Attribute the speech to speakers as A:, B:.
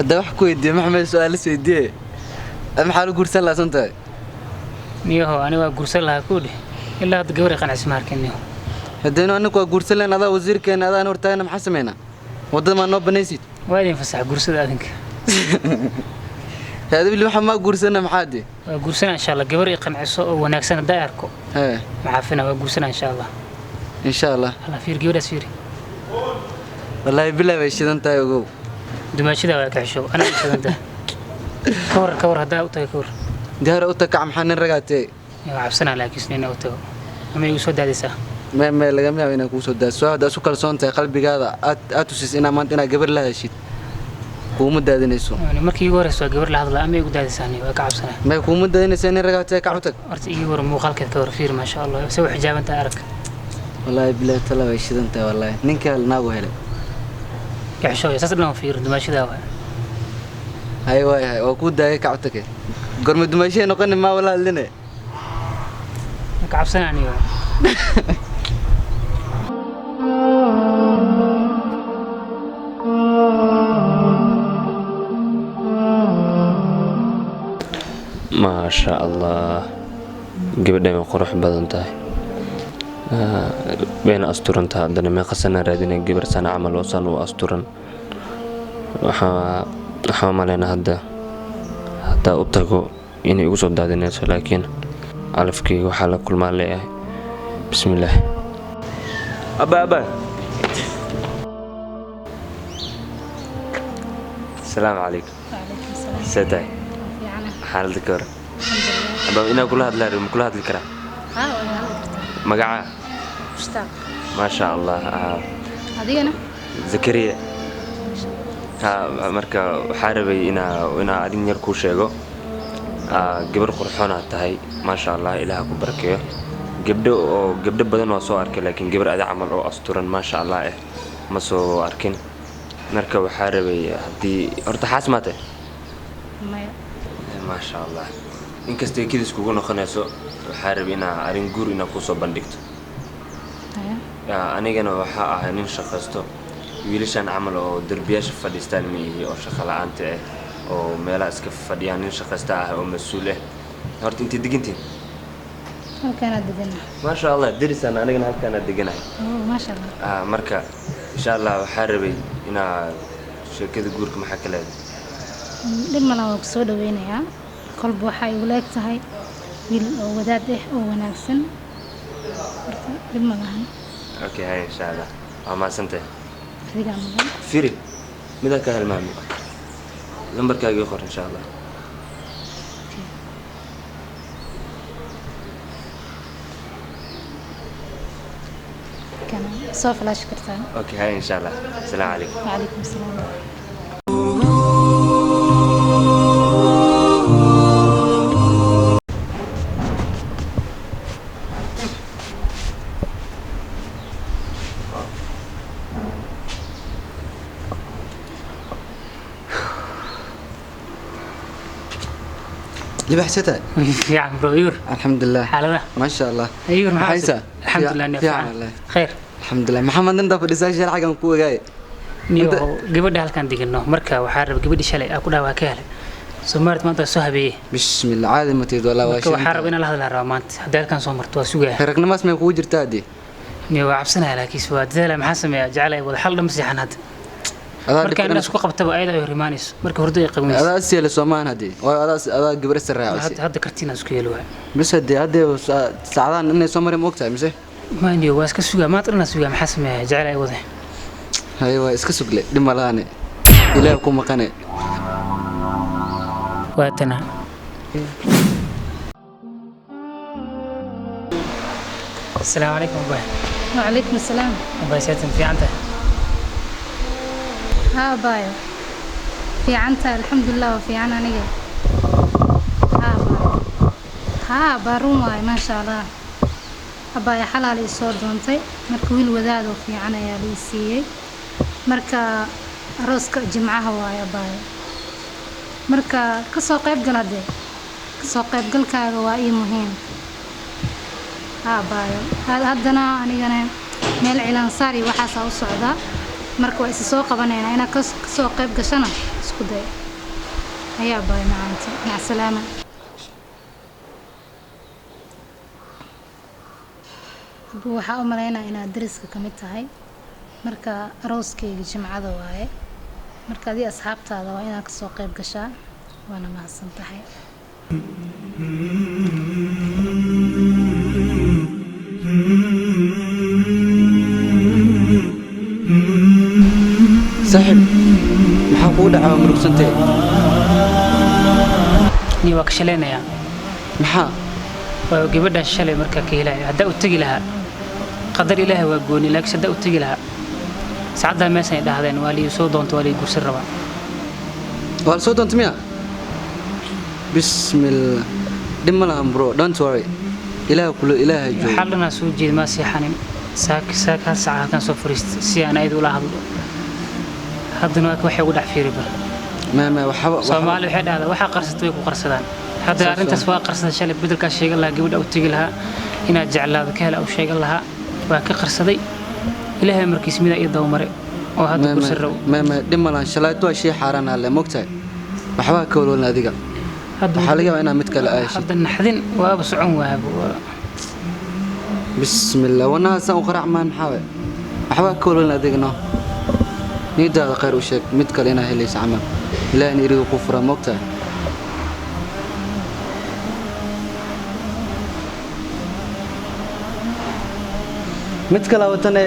A: هذا وحكوا يدي محمد سؤال سيدي أنا حاله قرصان لا سنتي
B: نيهو أنا وقرصان لها كودي إلا هاد قوري قناع سمار كنيهو
A: هدينا أنك قرصان لنا هذا وزير كان هذا نور تاينا محسمينا وده ما نوب بنيسيت
B: وين فسح قرصان هذنك
A: هذا اللي محمد قرصان محادي
B: قرصان إن شاء الله قوري قناع سو وناكسنا دايركو معافنا وقرصان إن شاء الله
A: إن شاء الله
B: الله فير قوري سفيري
A: والله بالله بيشيد أنت يا جو
B: دماشي ده ولا شو أنا بيشيد أنت كور هدا أوتك كور
A: دهر أوتك عم حنن رجعتي
B: يا عبسنا لك سنين أوتك أما يوسف هذا سا
A: ما لقى ما بينك وسود ده سواء ده سكر صنت قلبي هذا أتوسس إنا ما أنت قبل لها شيء ومدة دين السوق
B: يعني مركي يقول سوا قبل لهذا لا أما يقول هذا ثاني وكعب سنة
A: ما يكون مدة دين سنة رجعتي كعبتك
B: أرتي يقول مو خالك كور فير ما شاء الله سوي حجاب أنت أرك
A: والله بالله تلا بيشيد أنت والله نينك الناقو هلا
B: كعشوا يساس لهم فير دماشي ده
A: أيوة هاي وكود ده كعبتك قرم دمشق نقول ما ولا لنا
B: كعب سنة يعني
C: ما شاء الله قبل ما قروح بدنته بين أسطورنتها عندنا ما قصنا رادين قبل سنة عمل وصل وأسطورن وحاملنا هذا حتى أبتغوا يعني يوصل ده الناس لكن عرفكي وحالة كل ما عليه بسم الله أبا السلام عليكم
D: وعليكم السلام
C: سيداي حال ذكر أبا إنا كل هذا لارم كل هذا الكلام مقعة
D: مشتاق
C: ما شاء الله
D: هذه أنا
C: زكريا marka xarabay ina adin yar ku sheego gabar qurxoona tahay ma sha Allah ilaaha ku barakeeyo gabdho badan oo soo arkay laakiin gabar aad amal oo asturan ma sha Allah ma soo arkin marka waxa rabay hadii horta xasmaate ma sha Allah inkastoo ay kidis kugu noqonayso waxa rabay ina arin guur ina ku soo bandhigto anigana waxa ahay nin shaqaysto wiilashan camal oo darbiyaasha fadhiistaan oo shaqo la'aanta oo meelaha iska fadhiyaan nin shaqaysta ah oo mas'uul ah horta intii degantiin
D: halkaan deganaa
C: ma sha Allah dirisan anigana halkaan deganahay
D: ma sha Allah
C: marka insha Allah waxa rabay ina sheekada guurka maxaa kale
D: dhimana waa ku soo dhaweynayaa kolba waxa ay u leegtahay wiil oo wadaad ah oo wanaagsan dhimana
C: okay hay insha Allah ama sante
D: فيري
C: ماذا كان المهم نمبر كاجي آخر إن شاء الله
D: كان سوف لا شكرتان
C: أوكي هاي إن شاء الله السلام عليكم
D: وعليكم السلام
A: اللي بحسيتها
B: يا عم بريور
A: الحمد لله
B: حالنا
A: ما شاء الله
B: ايوه
A: محايسة
B: الحمد لله خير
A: الحمد لله محمد انت في الرسالة حاجة مكوة جاي
B: نيو قبل هالكان دقناه مركا وحارب قبل شلي أكو دوا كهله سمرت ما تصوها بيه
A: بسم الله عادي ما تريد ولا واش
B: وحارب إن الله الرحمات هذا كان سمرت وسوقه
A: حركنا ما اسمه كوجر تادي
B: نيو عبسنا لك يسوى ذا محسن يا جعله وضح حل مسيحان هذا مركا الناس كو قبتوا أيضا يرمانيس مركا هردو يقوميس
A: هذا السيل سومان هدي وهذا قبل السرعة
B: هذا كرتينا سكيلوا
A: بس هدي سعدان إني سمري موقتها مش
B: ما عندي واسك سوقه ما ترنا سوقه محسن يا جعله وضح
A: أيوة اسك سوقلي دي ملاني إلهكم مقنع
B: واتنا السلام عليكم أبا
D: وعليكم السلام
B: أبا سيتم في عنده
D: ها بايو في عنده الحمد لله وفي عنا نيجي ها باروم واي ما شاء الله أبايا حلال يصور دونتي مركا ويل وداد وفي عنا يا ليسيي مركا روسك جمعها واي أبايا مركا كسو قيب قلده كسو قيب قلكاga waa ii muhiim بايو هادنا anigana meel cilaan saari waxaas u socda marka way soo qabanayna ina ka soo qayb gashana isku isku day ayaa baay macaanta mac salaama abu waxaa u malaynaa inaad dariska ka mid tahay marka arooskayga jimcada waaye marka adii asxaabtaada waa inaad kasoo qayb gashaa waana mahadsan tahay
A: saaxiib maxaa kugu dhacaa murugsantay
B: ni waa ka shalaynayaa
A: maxaa
B: waa gabadhan shalay markaa ka helaya haddaa u tegi lahaa qadar ilaahay waa gooni laakiin haddaa u tegi lahaa saacaddaa meeshan ay dhahdeen waa lii soo doonta waa lii gursan rabaa
A: waa la soo doonta miya bismillah dhib ma lahan bro don't worry ilaaha joogo
B: waxaa dhanaa soo jeed maa seexanin saaka hal saaca halkan soo fariista si aan ayada ula hadlo haddana waa waxay ugu dhex fiiri bar
A: ما وحبا
B: soomaali waxay dhahdaa waxa qarsatay way ku qarsadaan hadda arrintaas waa qarsada shalay bedelka sheegan lahaa gabadha u tagi lahaa inaad jeclaado ka hela u sheegan lahaa waa ka qarsaday ilaahay markiis mida ii dawmare oo hadda ku sirrow
A: ما دمنا شلايت waa shay xaraan ah moogtahay waxba ka walwalna adiga waxa laga yaabaa inaad mid kale aashay
B: hadda naxdin waaba socon waabo
A: bismillah wana san qarac maan xawe waxba ka walwalna adiga no nidaada khayr u sheeg mid kale inaa helaysa amal ilaahay irigu ku fura moogtahay mid kale watane